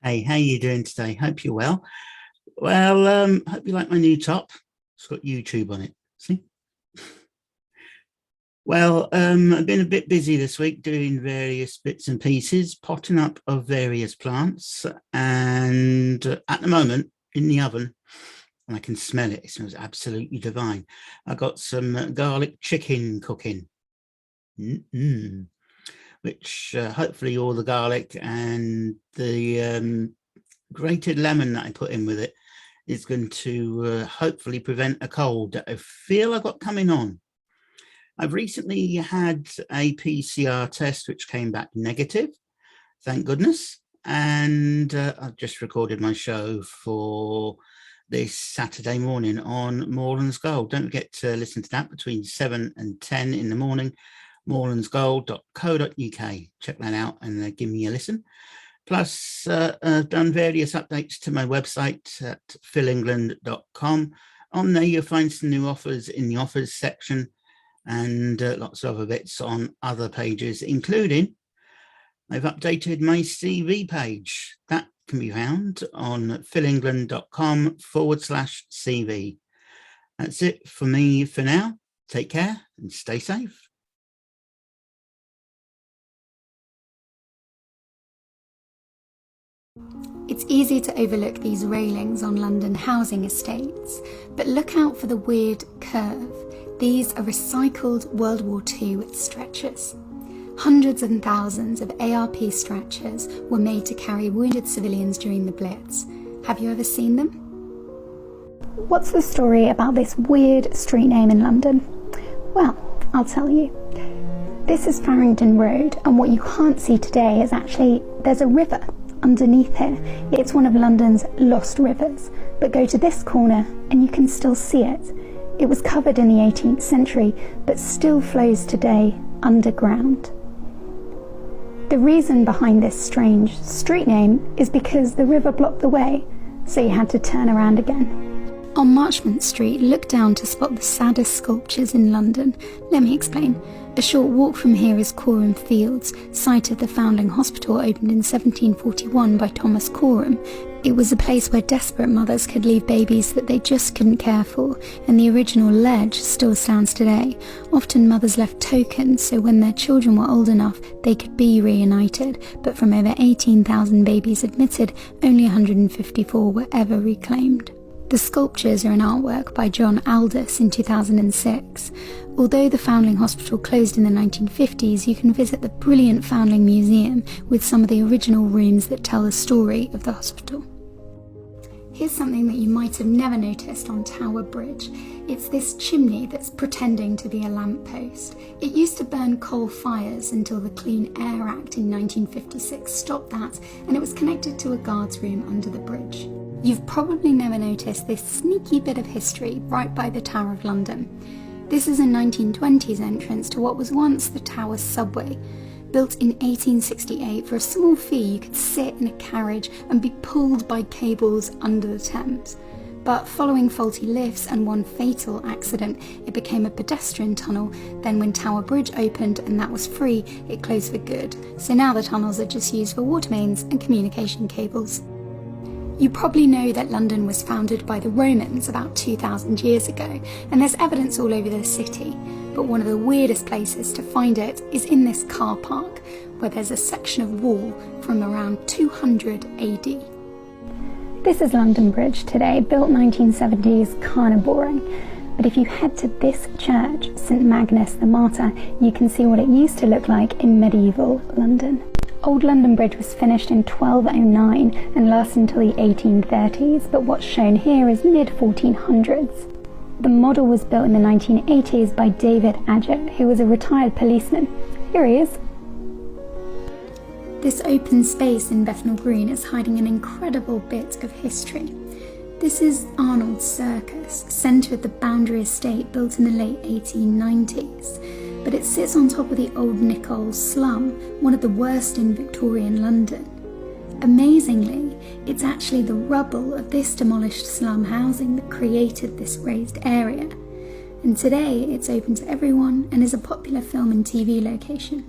Hey, how you doing today? Hope you're well. Hope you like my new top. It's got YouTube on it. See? I've been a bit busy this week doing various bits and pieces, potting up of various plants, and at the moment in the oven, and I can smell it. It smells absolutely divine. I got some garlic chicken cooking. Which hopefully all the garlic and the grated lemon that I put in with it is going to hopefully prevent a cold that I feel I got coming on. I've recently had a PCR test which came back negative, thank goodness, and I've just recorded my show for this Saturday morning on Moorlands Gold. Don't forget to listen to that between 7 and 10 in the morning, moorlandsgold.co.uk. Check that out and give me a listen. Plus, I've done various updates to my website at philengland.com. On there, you'll find some new offers in the offers section and lots of other bits on other pages, including I've updated my CV page. That can be found on philengland.com/CV. That's it for me for now. Take care and stay safe. It's easy to overlook these railings on London housing estates, but look out for the weird curve. These are recycled World War II stretchers. Hundreds and thousands of ARP stretchers were made to carry wounded civilians during the Blitz. Have you ever seen them? What's the story about this weird street name in London? Well, I'll tell you. This is Farringdon Road, and what you can't see today is actually there's a river underneath here. It's one of London's lost rivers, but go to this corner and you can still see it. It was covered in the 18th century, but still flows today underground. The reason behind this strange street name is because the river blocked the way, so you had to turn around again. On Marchmont Street, look down to spot the saddest sculptures in London. Let me explain. A short walk from here is Coram Fields, site of the Foundling Hospital opened in 1741 by Thomas Coram. It was a place where desperate mothers could leave babies that they just couldn't care for, and the original ledge still stands today. Often mothers left tokens so when their children were old enough they could be reunited, but from over 18,000 babies admitted, only 154 were ever reclaimed. The sculptures are an artwork by John Aldous in 2006. Although the Foundling Hospital closed in the 1950s, you can visit the brilliant Foundling Museum with some of the original rooms that tell the story of the hospital. Here's something that you might have never noticed on Tower Bridge. It's this chimney that's pretending to be a lamppost. It used to burn coal fires until the Clean Air Act in 1956 stopped that, and it was connected to a guard's room under the bridge. You've probably never noticed this sneaky bit of history right by the Tower of London. This is a 1920s entrance to what was once the Tower subway. Built in 1868, for a small fee you could sit in a carriage and be pulled by cables under the Thames. But following faulty lifts and one fatal accident, it became a pedestrian tunnel. Then when Tower Bridge opened and that was free, it closed for good. So now the tunnels are just used for water mains and communication cables. You probably know that London was founded by the Romans about 2,000 years ago, and there's evidence all over the city, but one of the weirdest places to find it is in this car park, where there's a section of wall from around 200 AD. This is London Bridge today, built 1970s, kind of boring. But if you head to this church, St Magnus the Martyr, you can see what it used to look like in medieval London. Old London Bridge was finished in 1209 and lasted until the 1830s, but what's shown here is mid-1400s. The model was built in the 1980s by David Adget, who was a retired policeman. Here he is. This open space in Bethnal Green is hiding an incredible bit of history. This is Arnold's Circus, centre of the Boundary Estate built in the late 1890s. But it sits on top of the Old Nichols slum, one of the worst in Victorian London. Amazingly, it's actually the rubble of this demolished slum housing that created this raised area. And today it's open to everyone and is a popular film and TV location.